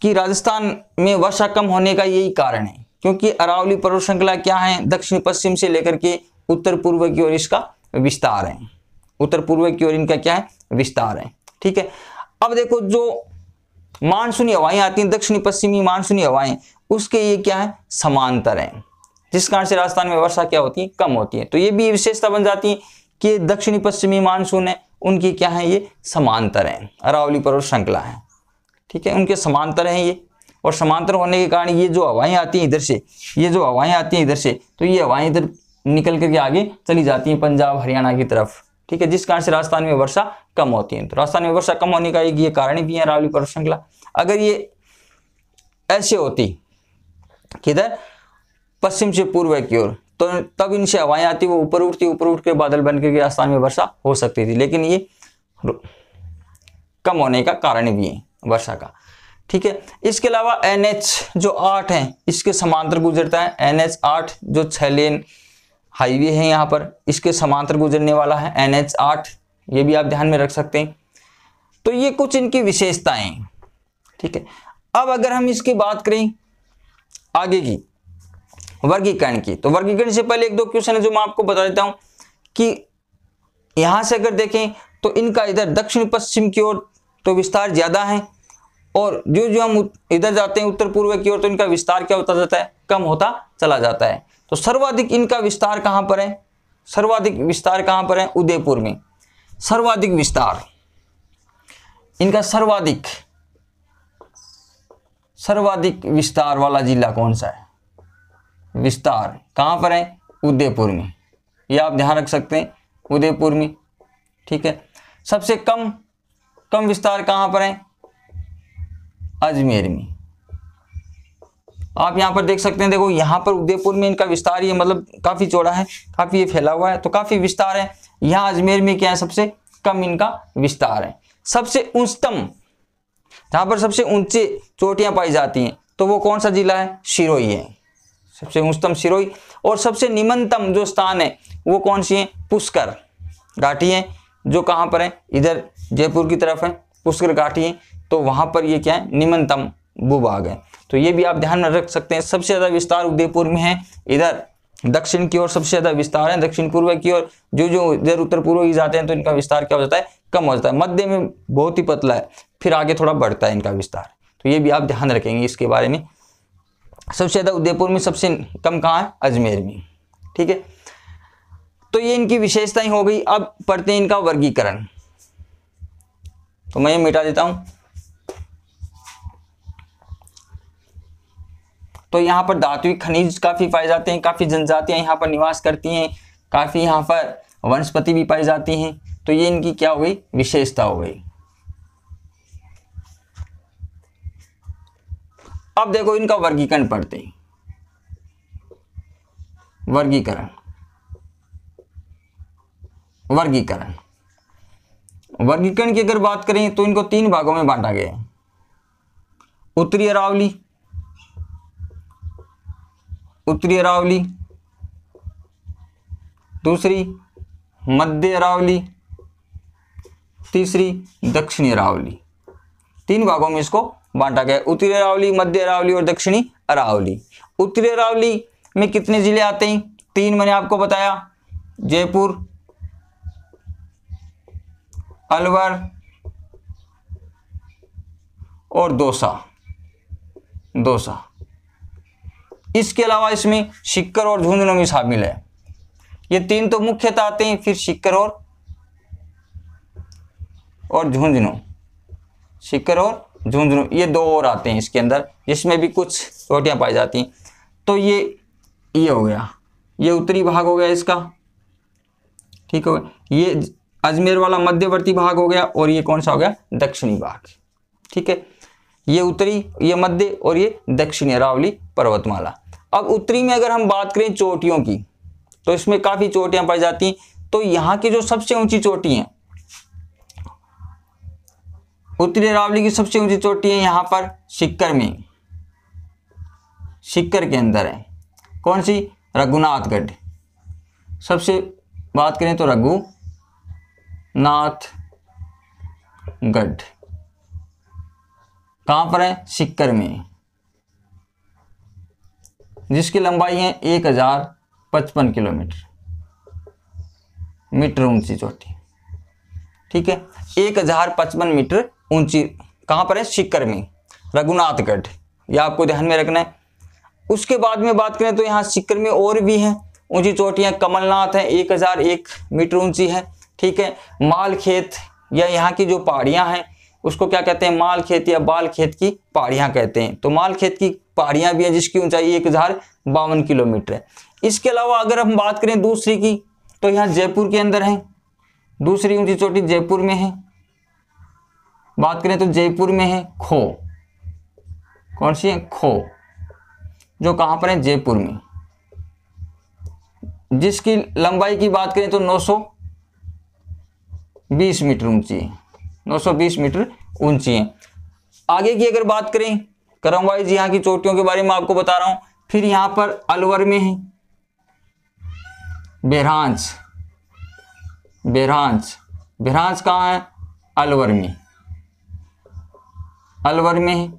Speaker 1: कि राजस्थान में वर्षा कम होने का यही कारण है, क्योंकि अरावली पर्वत श्रृंखला क्या है, दक्षिण पश्चिम से लेकर के उत्तर पूर्व की ओर इसका विस्तार है, उत्तर पूर्व की ओर इनका क्या है, विस्तार है। ठीक है, अब देखो जो मानसूनी हवाएं आती हैं, दक्षिणी पश्चिमी मानसूनी हवाएं, उसके ये क्या है, समांतर है, जिस कारण से राजस्थान में वर्षा क्या होती है, कम होती है। तो ये भी विशेषता बन जाती है के दक्षिणी पश्चिमी मानसून है उनकी क्या है, ये समांतर है, अरावली पर्वत श्रृंखला है। ठीक है, उनके समांतर हैं ये, और समांतर होने के कारण ये जो हवाएं आती हैं इधर से, ये जो हवाएं आती हैं इधर से, तो ये हवाएं इधर निकल करके आगे चली जाती हैं पंजाब हरियाणा की तरफ। ठीक है, जिस कारण से राजस्थान में वर्षा कम होती है। तो राजस्थान में वर्षा कम होने का एक ये कारण भी है अरावली पर्वत श्रृंखला। अगर ये ऐसे होती किधर, पश्चिम से पूर्व की ओर, तो तब इनसे हवाएं आती, वो ऊपर उठती, ऊपर उठ के बादल बन करके राजस्थान में वर्षा हो सकती थी, लेकिन ये कम होने का कारण भी है वर्षा का। ठीक है, इसके अलावा NH जो 8 है इसके समांतर गुजरता है। NH 8 जो 6 लेन हाईवे है यहाँ पर, इसके समांतर गुजरने वाला है NH 8, ये भी आप ध्यान में रख सकते हैं। तो ये कुछ इनकी विशेषताएं। ठीक है, अब अगर हम इसकी बात करें आगे की वर्गीकरण की, तो वर्गीकरण से पहले एक दो क्वेश्चन है जो मैं आपको बता देता हूं कि यहां से अगर देखें तो इनका इधर दक्षिण पश्चिम की ओर तो विस्तार ज्यादा है, और जो जो हम इधर जाते हैं उत्तर पूर्व की ओर तो इनका विस्तार क्या होता जाता है, कम होता चला जाता है। तो सर्वाधिक इनका विस्तार कहां पर है, सर्वाधिक विस्तार कहां पर है, उदयपुर में। सर्वाधिक विस्तार इनका सर्वाधिक विस्तार वाला जिला कौन सा है, विस्तार कहां पर है, उदयपुर में। ये आप ध्यान रख सकते हैं, उदयपुर में। ठीक है, सबसे कम विस्तार कहां पर है, अजमेर में। आप यहां पर देख सकते हैं, देखो यहां पर उदयपुर में इनका विस्तार ये मतलब काफी चौड़ा है, काफी ये फैला हुआ है, तो काफी विस्तार है। यहां अजमेर में क्या है, सबसे कम इनका विस्तार है। सबसे उच्चतम, जहां पर सबसे ऊंचे चोटियां पाई जाती हैं, तो वो कौन सा जिला है, सिरोही है, सबसे उच्चतम सिरोही। और सबसे निम्नतम जो स्थान है वो कौन सी है, पुष्कर घाटी है, जो कहां पर है, इधर जयपुर की तरफ है पुष्कर घाटी है, तो वहां पर ये क्या है, निम्नतम भूभाग है। तो ये भी आप ध्यान में रख सकते हैं। सबसे ज्यादा विस्तार उदयपुर में है, इधर दक्षिण की ओर सबसे ज्यादा विस्तार है, दक्षिण पूर्व की ओर जो इधर उत्तर पूर्व ही जाते हैं तो इनका विस्तार क्या हो जाता है, कम हो जाता है। मध्य में बहुत ही पतला है, फिर आगे थोड़ा बढ़ता है इनका विस्तार। तो ये भी आप ध्यान रखेंगे इसके बारे में। सबसे ज्यादा उदयपुर में, सबसे कम कहाँ है, अजमेर में। ठीक है, तो ये इनकी विशेषताएं हो गई। अब पढ़ते हैं इनका वर्गीकरण, तो मैं ये मिटा देता हूं। तो यहाँ पर धात्विक खनिज काफी पाए जाते हैं, काफी जनजातियां यहाँ पर निवास करती हैं, काफी यहाँ पर वनस्पति भी पाई जाती हैं। तो ये इनकी क्या हो गई, विशेषता हो गई। अब देखो इनका वर्गीकरण पढ़ते हैं। वर्गीकरण की अगर बात करें तो इनको 3 भागों में बांटा गया है। उत्तरी अरावली, दूसरी मध्य अरावली, तीसरी दक्षिणी अरावली। 3 भागों में इसको बांटा गया, उत्तरी अरावली, मध्य अरावली और दक्षिणी अरावली। उत्तरी अरावली में कितने जिले आते हैं, 3 मैंने आपको बताया, जयपुर, अलवर और दौसा। इसके अलावा इसमें सीकर और झुंझुनू भी शामिल है। ये 3 तो मुख्यतः आते हैं, फिर सीकर और झुंझुनू, ये 2 और आते हैं इसके अंदर, जिसमें भी कुछ चोटियां पाई जाती हैं। तो ये हो गया, ये उत्तरी भाग हो गया इसका। ठीक हो गया, ये अजमेर वाला मध्यवर्ती भाग हो गया, और ये कौन सा हो गया, दक्षिणी भाग। ठीक है, ये उत्तरी, ये मध्य और ये दक्षिणी अरावली पर्वतमाला। अब उत्तरी में अगर हम बात करें चोटियों की, तो इसमें काफी चोटियां पाई जाती हैं। तो यहाँ की जो सबसे ऊंची चोटी है, उत्तरी अरावली की सबसे ऊंची चोटी है यहाँ पर सीकर में, सीकर के अंदर है। कौन सी, रघुनाथगढ़। सबसे बात करें तो रघुनाथगढ़ कहां पर है, सीकर में, जिसकी लंबाई है 1055 मीटर ऊंची चोटी। ठीक है, 1055 मीटर ऊंची कहां पर है, सीकर में, रघुनाथगढ़। यह आपको ध्यान में रखना है। उसके बाद में बात करें तो यहाँ सीकर में और भी हैं, ऊंची चोटियां कमलनाथ है 1001 मीटर ऊंची है। ठीक है, मालखेत या यहाँ की जो पहाड़ियां हैं उसको क्या कहते हैं, मालखेत या बालखेत की पहाड़ियां कहते हैं। तो मालखेत की पहाड़ियां भी है जिसकी ऊंचाई 1052 किलोमीटर है। इसके अलावा अगर हम बात करें दूसरी की, तो यहाँ जयपुर के अंदर है, दूसरी ऊंची चोटी जयपुर में है। बात करें तो जयपुर में है खो, कौन सी है, खो, जो कहां पर है, जयपुर में, जिसकी लंबाई की बात करें तो 920 मीटर ऊंची है, 920 मीटर ऊंची है। आगे की अगर बात करें क्रम वाइज यहाँ की चोटियों के बारे में आपको बता रहा हूं। फिर यहाँ पर अलवर में है बेरहांच, बेरहांच, बेरहांच कहाँ है, अलवर में, अलवर में है।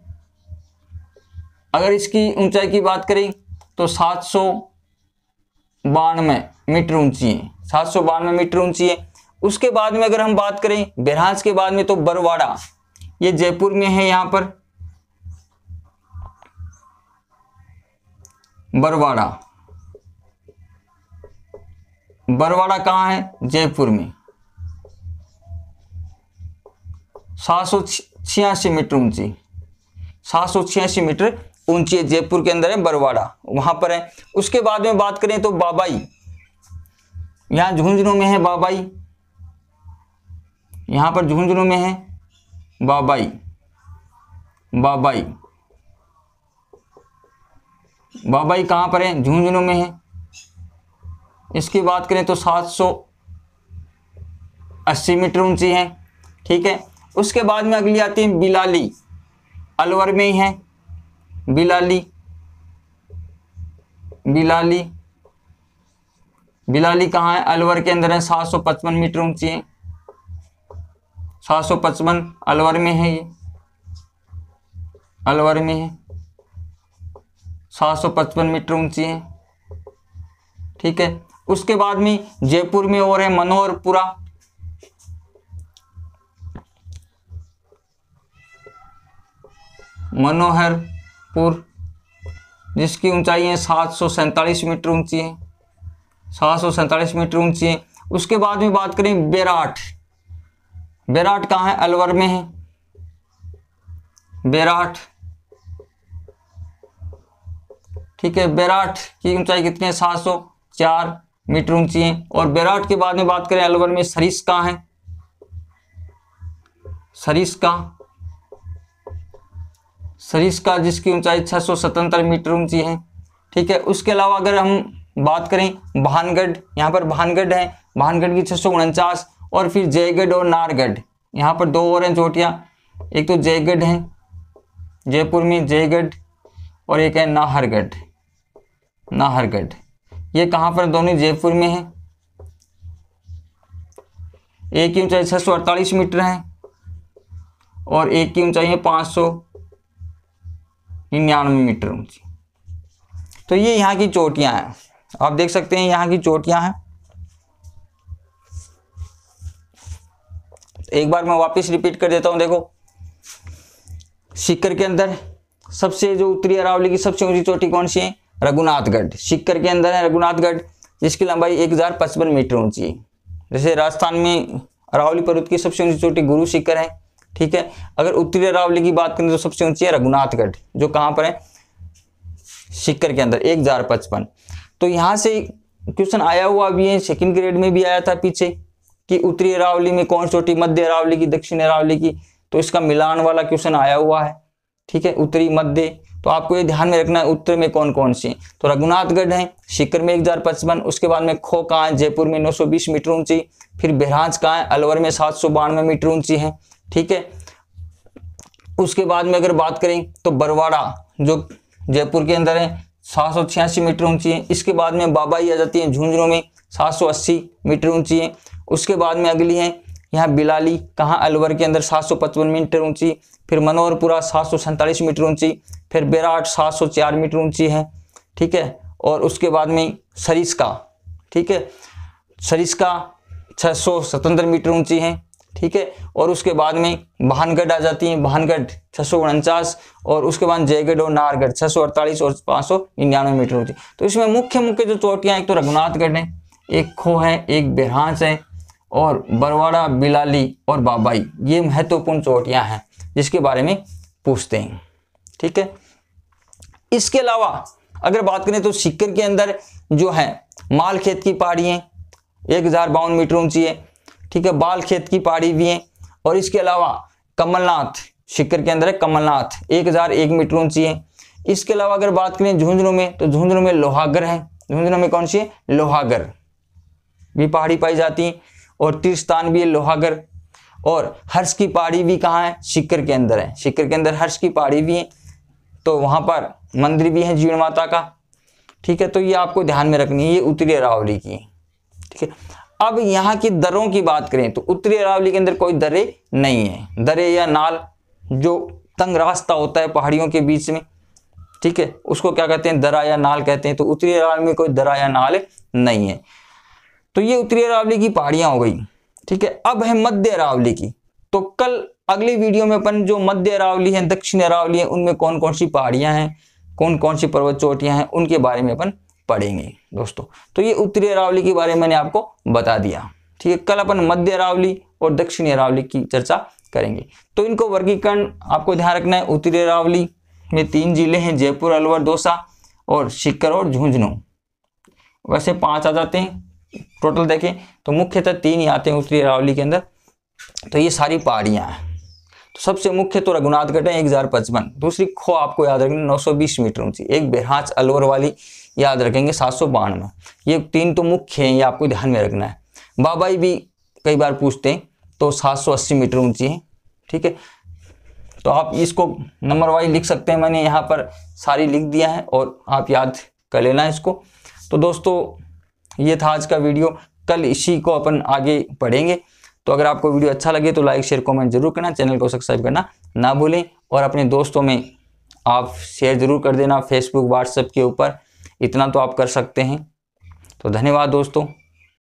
Speaker 1: अगर इसकी ऊंचाई की बात करें तो 792 मीटर ऊंची है, 792 मीटर ऊंची है। उसके बाद में अगर हम बात करें बेरहांच के बाद में तो बरवाड़ा, ये जयपुर में है। यहाँ पर बरवाड़ा, बरवाड़ा कहाँ है, जयपुर में, 786 मीटर ऊंची, 786 मीटर ऊंची है, जयपुर के अंदर है बरवाड़ा, वहां पर है। उसके बाद में बात करें तो बाबाई, यहां झुंझुनू में है बाबाई, यहां पर झुंझुनू में है बाबाई, बाबाई, बाबाई कहां पर है, झुंझुनू में है। इसकी बात करें तो 780 मीटर ऊंची है। ठीक है, उसके बाद में अगली आती है बिलाली, अलवर में ही है बिलाली, बिलाली, बिलाली कहाँ है, अलवर के अंदर है, 755 मीटर ऊंची है, 755 अलवर में है, ये अलवर में है, 755 मीटर ऊंची है। ठीक है, उसके बाद में जयपुर में और है मनोहरपुरा, मनोहरपुर, जिसकी ऊंचाई है 747 मीटर ऊंची है, 747 मीटर ऊंची है। उसके बाद में बात करें बेराट, बेराट कहाँ है, अलवर में है, बेराट। ठीक है, बेराट की ऊंचाई कितनी है, 704 मीटर ऊंची है। और बेराट के बाद में बात करें अलवर में सरिस्का है, सरिस्का, सरिस्का जिसकी ऊंचाई 677 मीटर ऊंची है। ठीक है, उसके अलावा अगर हम बात करें भानगढ़, यहाँ पर भानगढ़ है, भानगढ़ की 649। और फिर जयगढ़ और नाहरगढ़, यहाँ पर दो और हैं चोटियाँ, एक तो जयगढ़ है जयपुर में, जयगढ़, और एक है नाहरगढ़, नाहरगढ़, ये कहाँ पर, दोनों जयपुर में है। एक की ऊंचाई 648 मीटर है और एक की ऊंचाई है 599 मीटर ऊंची। तो ये यहाँ की चोटियां हैं, आप देख सकते हैं यहाँ की चोटियां हैं। एक बार मैं वापस रिपीट कर देता हूं, देखो सीकर के अंदर सबसे जो उत्तरी अरावली की सबसे ऊंची चोटी कौन सी है, रघुनाथगढ़, सीकर के अंदर है रघुनाथगढ़, जिसकी लंबाई 1055 मीटर ऊंची है। जैसे राजस्थान में अरावली पर्वत की सबसे ऊंची चोटी गुरु सीकर है। ठीक है, अगर उत्तरी अरावली की बात करें तो सबसे ऊंची है रघुनाथगढ़, जो कहां पर है, सीकर के अंदर, 1055। तो यहां से क्वेश्चन आया हुआ भी है, सेकंड ग्रेड में भी आया था पीछे कि उत्तरी अरावली में कौन चोटी, मध्य अरावली की, दक्षिण अरावली की, तो इसका मिलान वाला क्वेश्चन आया हुआ है। ठीक है, उत्तरी मध्य, तो आपको ये ध्यान में रखना है उत्तर में कौन कौन सी है। तो रघुनाथगढ़ है सीकर में 1055, उसके बाद में खो कहाँ है, जयपुर में 920 मीटर ऊंची, फिर बेरहांच कहाँ है, अलवर में 792 मीटर ऊंची है। ठीक है, उसके बाद में अगर बात करें तो बरवाड़ा जो जयपुर के अंदर है 786 मीटर ऊंची है। इसके बाद में बाबाई आ जाती है झुंझुनू में, 780 मीटर ऊंची है। उसके बाद में अगली है यहाँ बिलाली, कहाँ, अलवर के अंदर, 755 मीटर ऊंची। फिर मनोहरपुरा 747 मीटर ऊंची, फिर बेराट 704 मीटर ऊंची है। ठीक है, और उसके बाद में सरिस्का, ठीक है, सरिस्का 677 मीटर ऊंची है। ठीक है। और उसके बाद में भानगढ़ आ जाती है, भानगढ़ 649, और उसके बाद जयगढ़ और नाहरगढ़ 648 और 599 मीटर ऊंची। तो इसमें मुख्य जो चोटियां, एक तो रघुनाथगढ़ है, एक खो है, एक बेरहांस है, और बरवाड़ा, बिलाली और बाबाई, ये महत्वपूर्ण चोटियां हैं जिसके बारे में पूछते हैं, ठीक है। इसके अलावा अगर बात करें तो सीकर के अंदर जो है मालखेत की पहाड़ी है, 1052 मीटर ऊंची है, ठीक है। बालखेत की पहाड़ी भी है, और इसके अलावा कमलनाथ सीकर के अंदर है, कमलनाथ 1001 मीटर ऊंची है। इसके अलावा अगर बात करें झुंझुनू में, तो झुंझुनू में लोहागर है, झुंझुनू में कौन सी है, लोहागर भी पहाड़ी पाई जाती है, और तीर्थस्थान भी है लोहागर। और हर्ष की पहाड़ी भी कहाँ है, सीकर के अंदर है, सीकर के अंदर हर्ष की पहाड़ी भी है, तो वहां पर मंदिर भी है जीण माता का, ठीक है। तो ये आपको ध्यान में रखनी है, ये उत्तरी अरावली की, ठीक है। अब यहाँ की दरों की बात करें तो उत्तरी अरावली के अंदर कोई दरे नहीं है, दरे या नाल जो तंग रास्ता होता है पहाड़ियों के बीच में, ठीक है, उसको क्या कहते हैं, दरा या नाल कहते हैं। तो उत्तरी अरावली में कोई दरा या नाल नहीं है। तो ये उत्तरी अरावली की पहाड़ियां हो गई, ठीक है। अब है मध्य अरावली की। तो कल अगली वीडियो में अपन जो मध्य अरावली है, दक्षिण अरावली है, उनमें कौन कौन सी पहाड़ियां हैं, कौन कौन सी पर्वत चोटियां हैं, उनके बारे में अपन पढ़ेंगे दोस्तों। तो ये उत्तरी अरावली के बारे में मैंने आपको बता दिया, ठीक है। कल अपन मध्य अरावली और दक्षिणी अरावली की चर्चा करेंगे। तो इनको वर्गीकरण आपको ध्यान रखना है। उत्तरी अरावली में 3 जिले हैं, जयपुर, अलवर, दौसा, और सीकर और झुंझुनू। वैसे 5 आ जाते हैं टोटल देखें तो, मुख्यतः 3 ही आते हैं उत्तरी अरावली के अंदर। तो ये सारी पहाड़ियां हैं। तो सबसे मुख्य तो रघुनाथगढ़ है 1055, दूसरी खो आपको याद रखनी 920 मीटर ऊंची, एक बेरहांस अलवर वाली याद रखेंगे 792। ये 3 तो मुख्य हैं, ये आपको ध्यान में रखना है। बाबाई भी कई बार पूछते हैं, तो 780 मीटर ऊंची है, ठीक है। तो आप इसको नंबर वाइज लिख सकते हैं, मैंने यहाँ पर सारी लिख दिया है, और आप याद कर लेना इसको। तो दोस्तों ये था आज का वीडियो, कल इसी को अपन आगे पढ़ेंगे। तो अगर आपको वीडियो अच्छा लगे तो लाइक, शेयर, कमेंट जरूर करना, चैनल को सब्सक्राइब करना ना भूलें, और अपने दोस्तों में आप शेयर जरूर कर देना, फेसबुक, व्हाट्सएप के ऊपर, इतना तो आप कर सकते हैं। तो धन्यवाद दोस्तों।